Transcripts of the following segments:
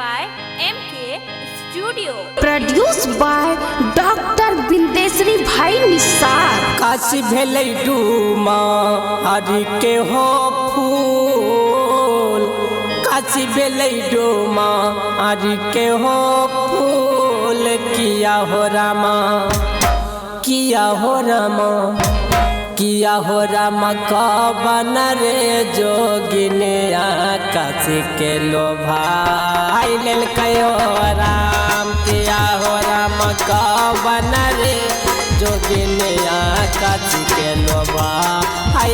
by MK Studio. Produced by Dr. Bindesri Bhai Nisar. Kashi भेलै डूमा हरि के हो फूल, काशी भेलै डूमा हरि के हो फूल। किया हो रामा, किया हो रामा, किया हो रामा कवन रे जोगिनिया काशी के लोभा लेल कयो राम। किया हो राम कवन रे जोगिनिया काशी के लोभा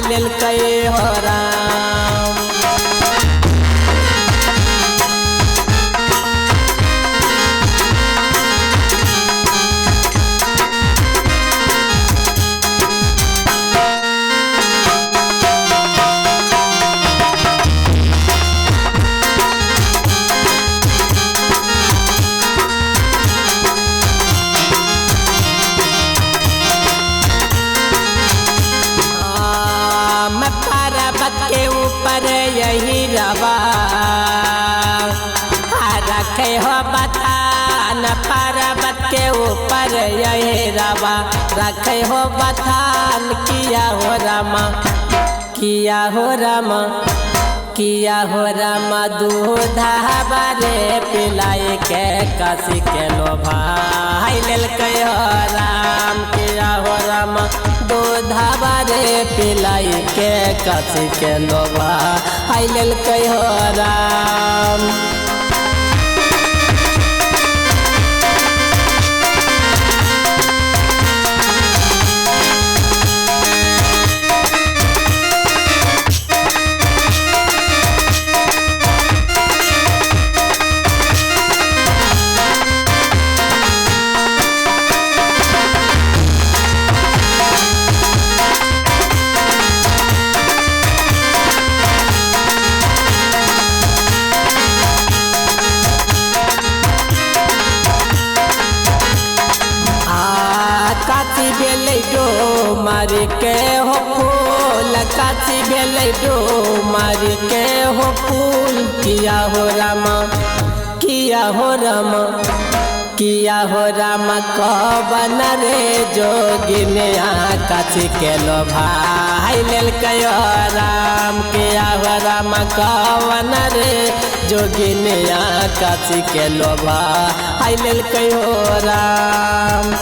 लेल कयो राम। के ऊपर यही रवा रखे हो बथान, पर्वत के ऊपर यही रवा रखे हो बथान। किया हो रामा, किया हो रामा, किया हो रामा दूध बारे पिलाई के काशी के लोभा लेल कयो राम। किया हो रामा दूध बारे पिलाई के काशी के लोभा लेल कयो राम। काशी भेलै डो मारी के हो फूल, काशी भेलै डो मारी के हो फूल। किया हो रामा, किया हो रामा, किया हो रामा कवन रे जोगिनिया काशी के लोभा लेल कयो राम। किया हो रामा कवन रे जोगिनिया काशी के लोभा लेल कयो राम।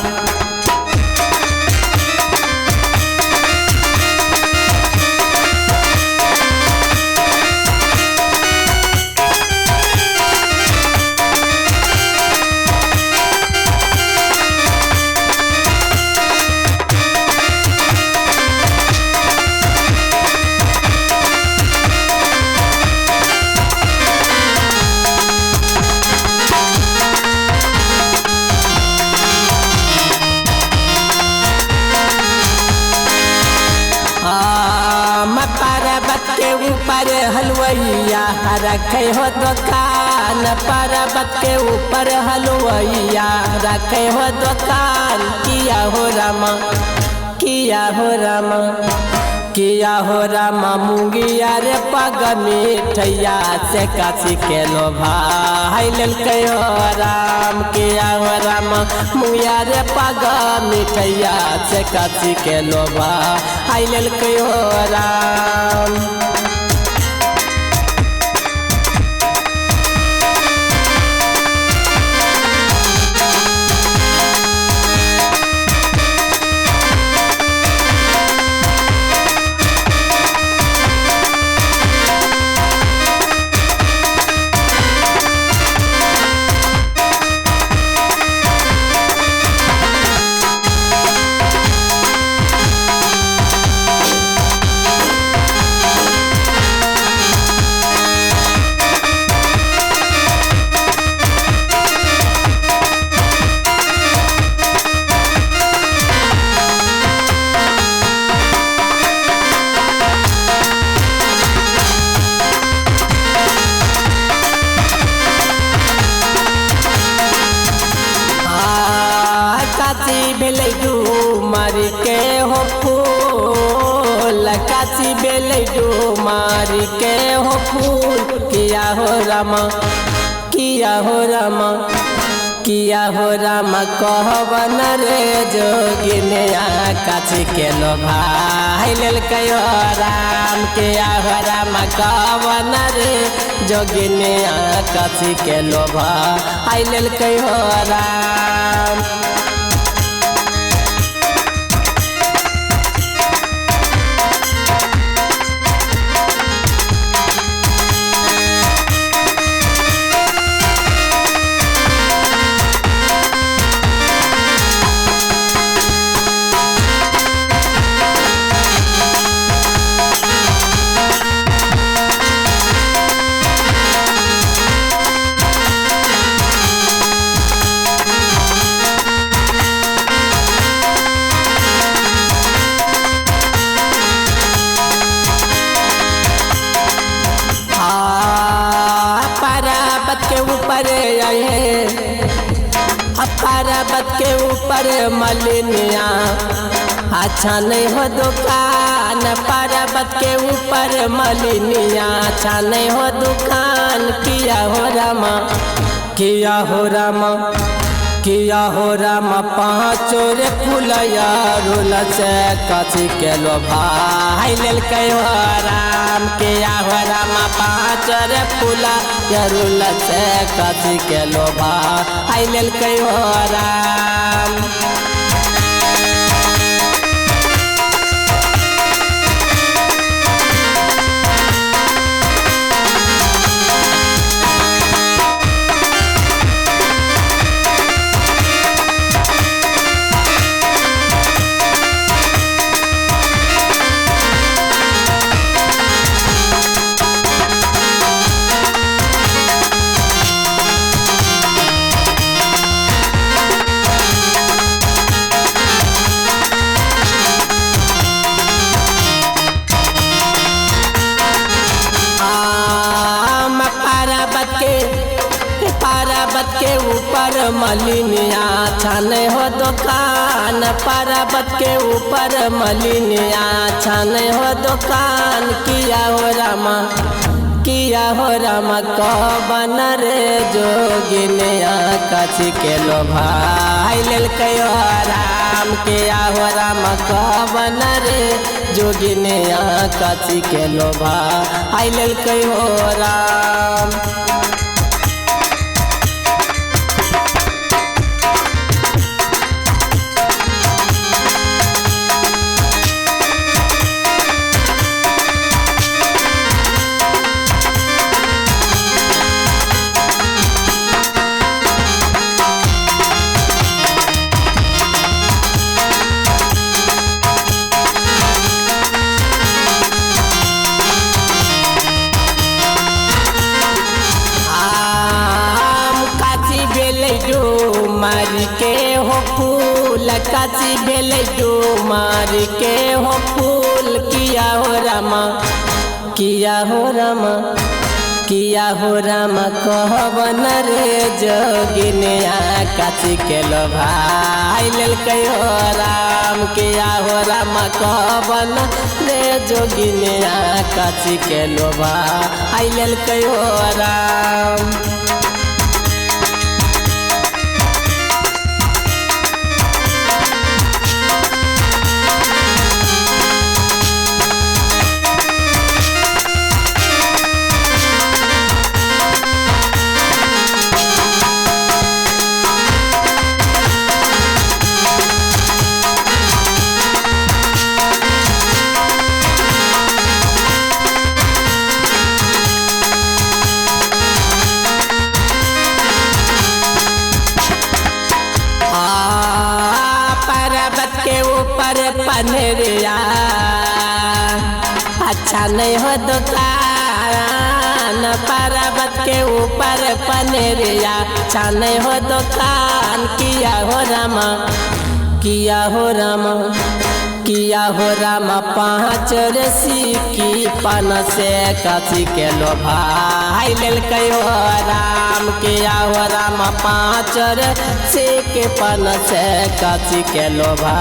पर्वत के ऊपर हलवैया रखे हो दुकान, पर्वत के ऊपर हलवैया रखे हो दुकान। किया हो रामा, किया हो रामा, किया हो रामा मुंगिया रे पग मिठैया से काशी के लोभा लेल कयो राम। किया हो रामा मुंगिया रे पग मिठैया से काशी के लोभा लेल कयो राम। भेलै डूमार के हो फूल, काशी भेलै डूमार के हो फूल। किया हो रामा, किया हो राम कहबन रे जोगिनिया काची के लोभा लेल कयो राम किया हो राम कहबन रे जोगिनिया काची के लोभा लेल कयो राम। पर्वत के ऊपर मलिनिया अच्छा नहीं हो दुकान, पर्वत के ऊपर मलिनिया अच्छा नहीं हो दुकान। किया हो रामा पाँचो रे फुलया रुल से कची के लोभा लेल कयो राम। किया हो राम पाँच रे फुलया रुल से कची के लोभा लेल कयो राम। पर्वत के ऊपर मलिनिया छाने हो दुकान, पर्वत के ऊपर मलिनिया छाने हो दुकान। किया हो रामा कहबन रे जोगिनिया काची के लोभा लेल कयो राम। किया हो रामा कहबन रे जोगिनिया काची के लोभा लेल कयो राम। मारी के हो फूल काची भेले मारी के हो फूल। किया हो रामा कहबन रे जोगिनिया काची के लोभा लेल कयो राम। किया हो रामा कहबन रे जोगिनिया काची के लोभा लेल कयो राम। पनेरिया अच्छा नहीं हो दुकान, पर्वत के ऊपर पनेरिया अच्छा नहीं हो दुकान। किया हो रामा पाँच रसी पन से काची के लोभा लेल कयो राम। किया हो रामा पाँच रसी के पन से काची के लोभा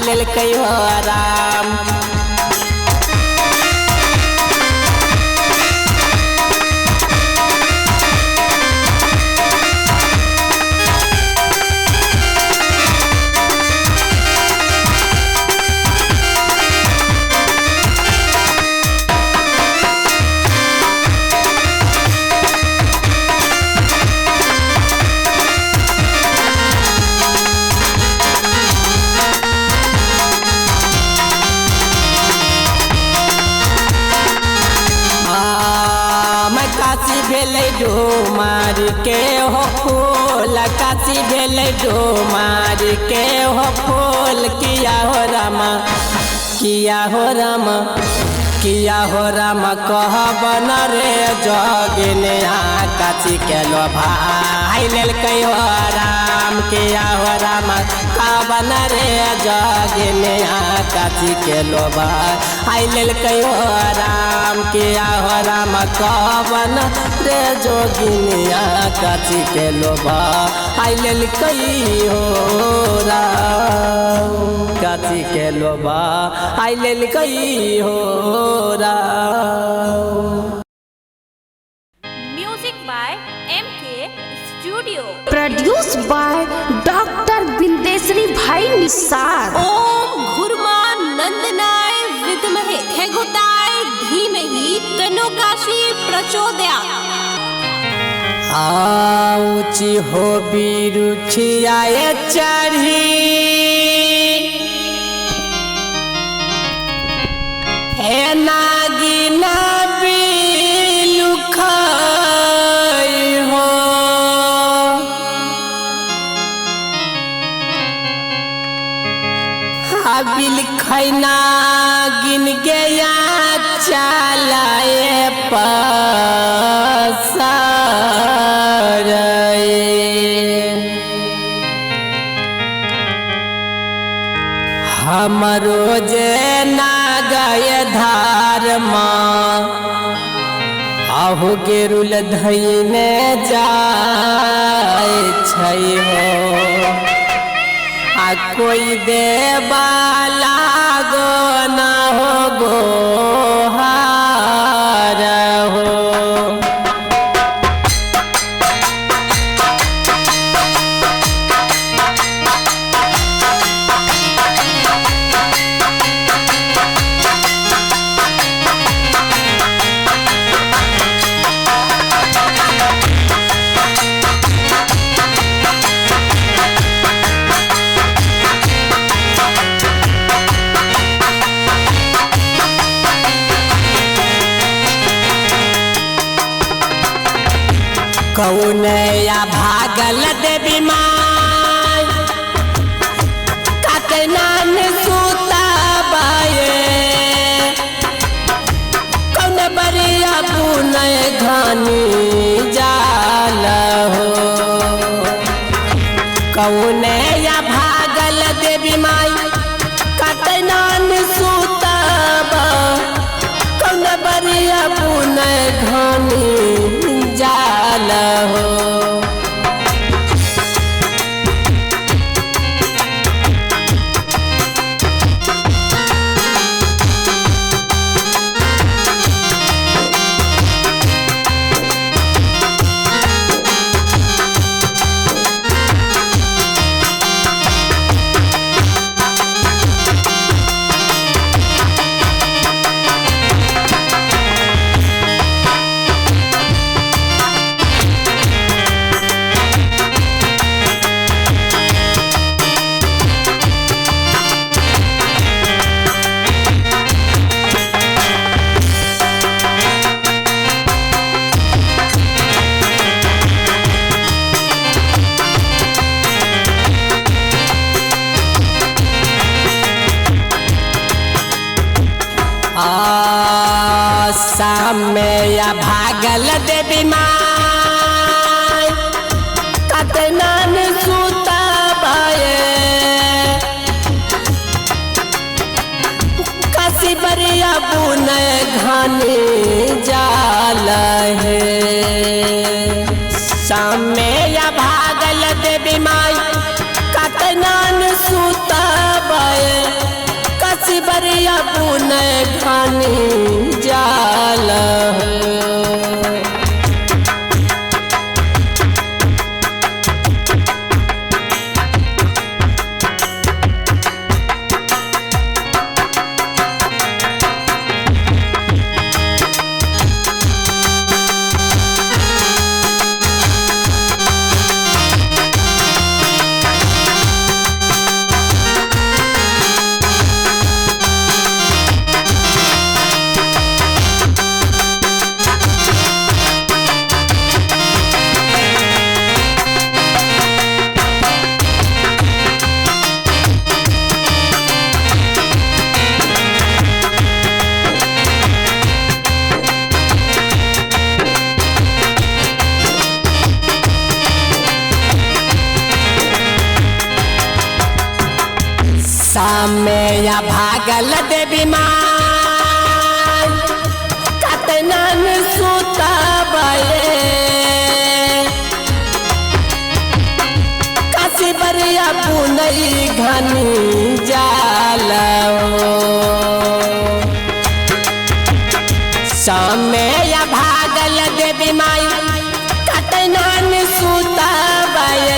लेल कयो राम। भेलै डुमार के हो फूल काशी भेलै डुमार के हो फूल किया हो रामा किया हो रामा किया हो राम कह बन रे जोगिनी काशी के लोभाई लेल हो राम किया हो राम कह बन रे जोगिनी काशी के लोभाई लेल हो राम किया हो राम कह बन रे जोगिनी काशी के लोभाई लेल हो राम काशी के लोभाई लेल हो Music by MK Studio. Produced by Dr. Bindeshwari भाई निसार। ओम घुरमा नंदनाय विद्महे खगोताय धीमहि तन्नो काशी प्रचोदयात्। ऊंची हो बिरुछियाए चढ़ी हे नागिना बिलुखाई हो बिल खैना गिन गया चलाए पसार हमरो जे ना गए धार माँ आहु गेरुल धैने जाए छै हो आ कोई देवाला गो ना हो गो हार हो कौनया भागल देवी माय कतनान सूता बाये कौन बरिया पुनय घनी जाल हो कौनया भागल देवी माय कतनान सूता बा कौन बरिया पुनय घनी जाल हो सामया भागल देवी माय कतनान सूता बाये काशी बरिया पुनय घनी जाल है सामया भागल देवी माय कतनान सूता बाये काशी बरिया पुनय घनी जाल है सामे या भागल देवी माँ कतनन सुतबे काशी बरिया पुनई घनी जाल सामे या भागल देवी माई कतनन सुतबे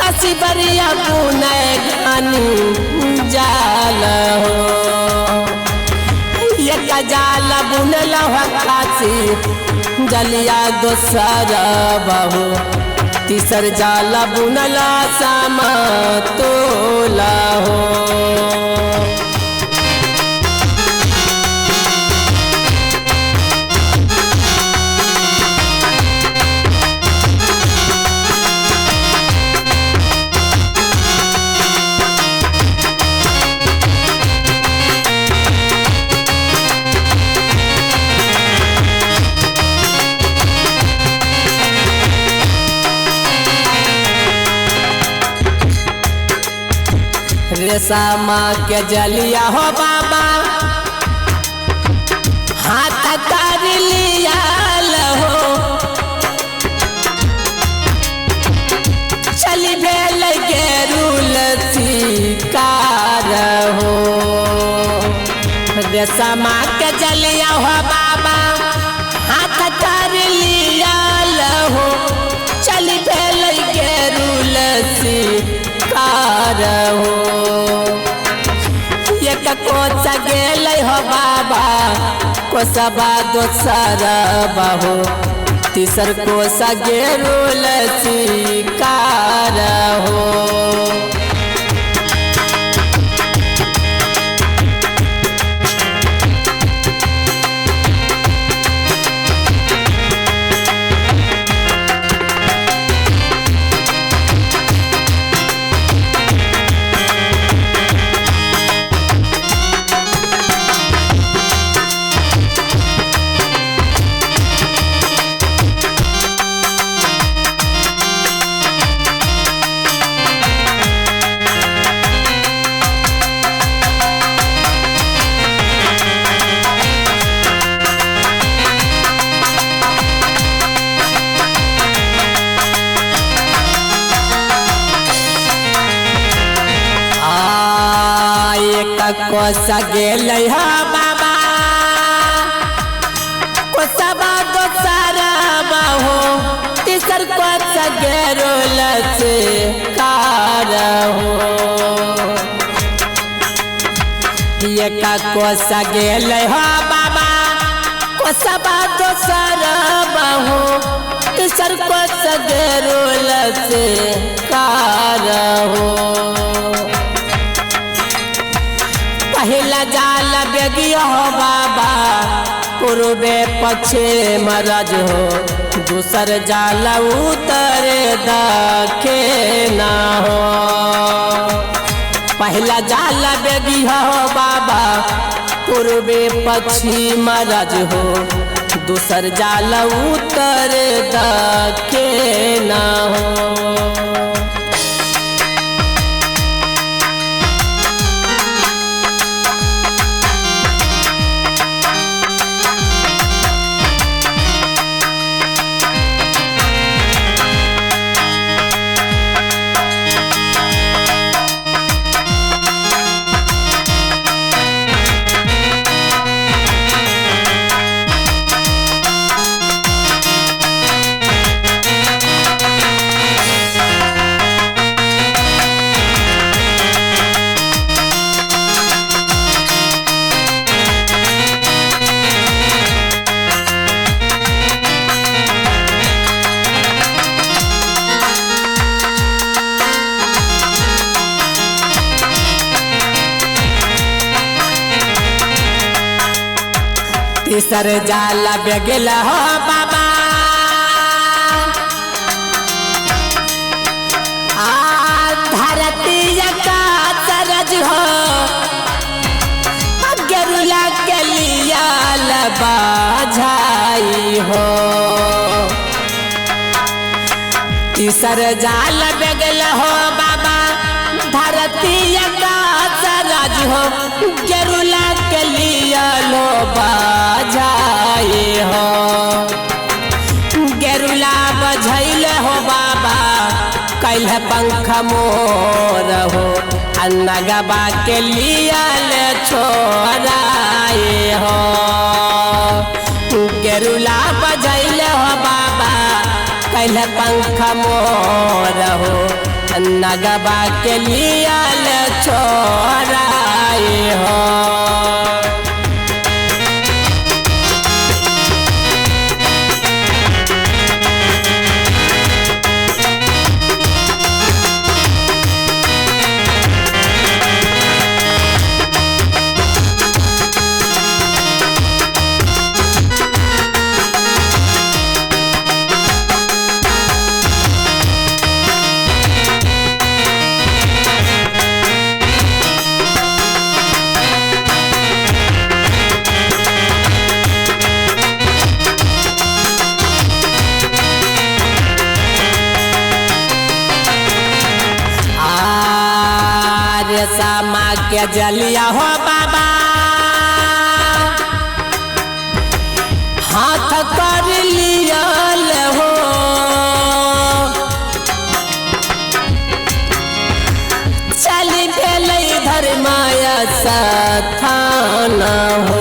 काशी बरिया पुनई घनी जाल एक जाल बुनल काशी जलिया दोसर बहू तीसर जाल बुनल समतोला हो रेशमा के जलिया हो बाबा हाथ कर लिया हो चली भेल गेरुल शिकार हो रेशमा के जलिया हो बाबा हाथ कर लिया हो चली भेल गेरुल शिकार हो को सगेल हो बाबा को सबा दोसर बहू तीसर को सगेरुल शिकार हो को सगेल हो बाबा को सबा दोसर बहू तीसर को सगेरुल शिकार हो एक को सगेल हो बाबा को सबा दोसर बहू तीसर को सगेरुल शिकार हो पहला जाल बेगिया हो बाबा पूर्वे पश्चिम रज हो दूसर जाल उत्तरे दक्षिण हो पहला जाल बेगिया हो बाबा पूर्वे पश्चिम रज हो दूसर जाल उत्तरे दक्षिण हो तीसर जाल बेगिल हो बाबा धरती का सरज हो गेरुला के लिया बाझाई हो तीसर जाल बेगिल हो बाबा धरती का साज हो गेरुला के लिया लो बजाए हो गेरुला बजैल हो बाबा कैल पंख मोर हो नगबा के लिया ले छोड़ाए हो गेरुला बजैल हो बाबा कैल पंख मोर हो नगबा के लिया ले छोड़ाए हो सामा के जलिया हो बाबा हाथ कर लिया हो चल गल धर्माया स्थान हो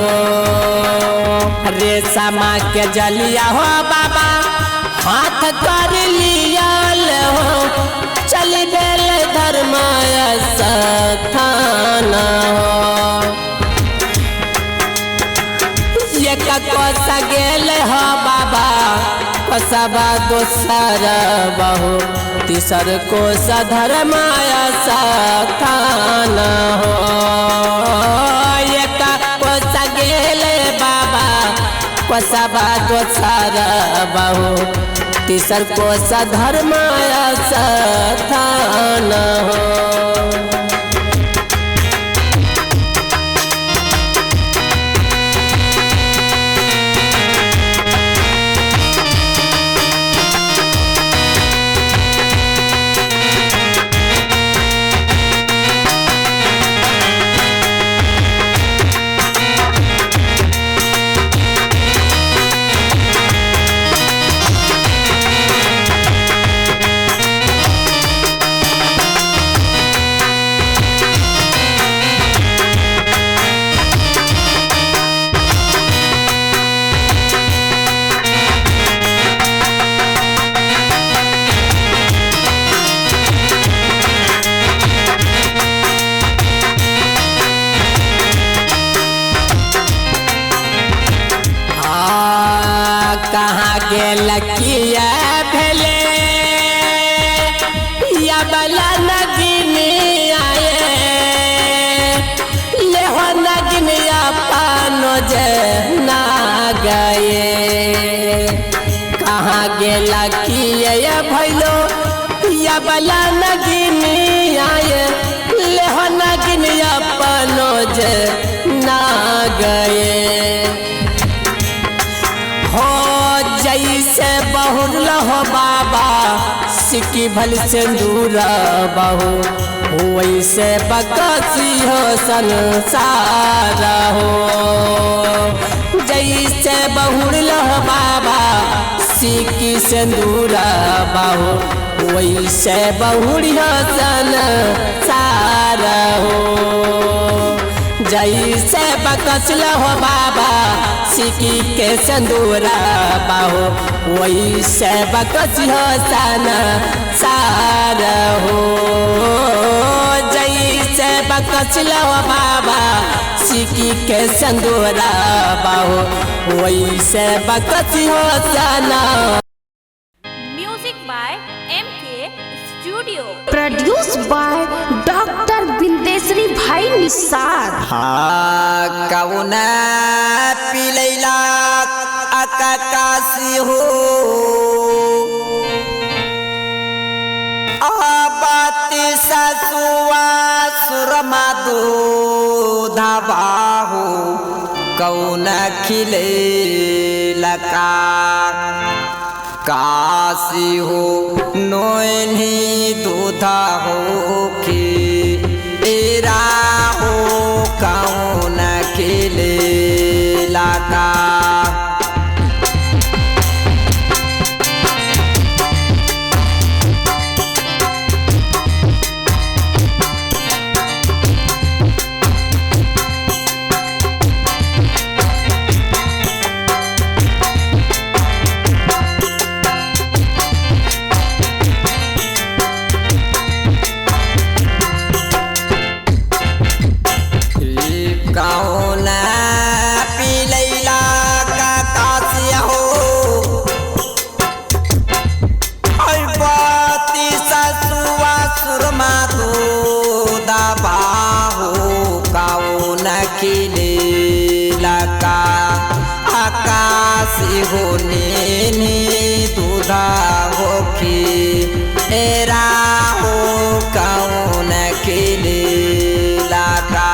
रे सामा के जलिया हो बाबा हाथ कर लिया हो चल गल धर्माय स्थान ये कोस गेल हो बाबा कोसबा दोसर बहु तीसर कोस धर्माय स्थान हो ये कोस गेल बाबा कोसबा दोसर बहु तीसर कोस धर्माय स्थान हो कहाँ गेल किया भेले या बला नगिन आए ले हो नगिन पानो जे ना गए कहाँ गेल किया भैलो या बला नगिन आए ले हो नगिन पानो जे ना गए हो जैसे बहुर हो बाबा सिक्की भल सिंदूर बहु वैसे बकसी हो संसार हो जैसे बहुर हो बाबा सिक्की सिंदूर बहु वैसे बहुर हो संसार हो जैसे बकसल हो बाबा सिक्की के सिंदूरा बाहो वैसे बकस हो संसार हो जैसे बकसल हो बाबा सिक्की के सिंदूरा बाहो वैसे बकस हो संसार। Music by MK studio produce by doctor Bindeshwari भाई निषाद। हाँ कौना पिलैला आकाशी हो आबाती ससुआ सुरमा दूधाबा हो कौना खिले लका काशी हो नोनी दूधा हो खीरा हो की राहो कौन खिले लगा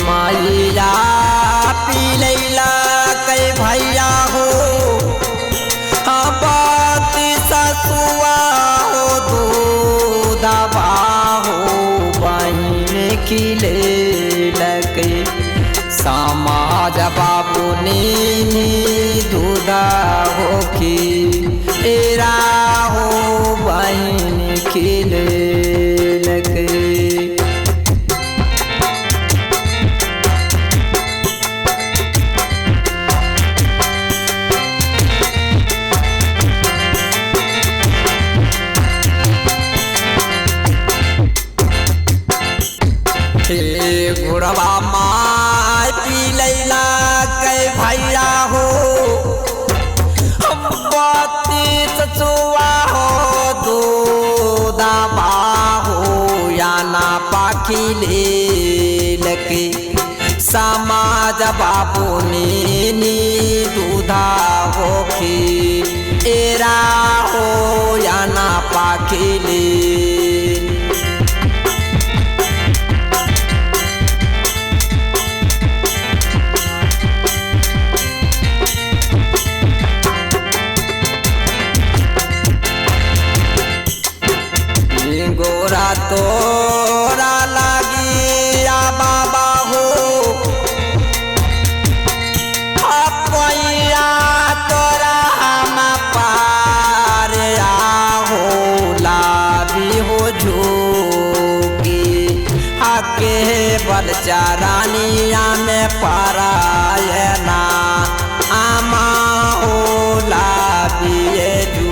माइया पी लैला कई भैया हो बाती ससुआ हो दूधवा हो बहन खिले लगे समाज बाबू ने दूधा हो की एरा हो बहन खिले लगे गुड़वा माय पी लैला कई भैया हो बाती ससुआ हो दूधवा हो या ना पाखी ले लगे समाज बाबू ने दूधा हो की एरा हो या ना पाखी ले गोरा तोरा लागी या बाबा हो अपैया तोरा हम पार हो लाभी हो झूकी आके बल चारानिया में पारायना आमा हो लाभी झू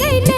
गइल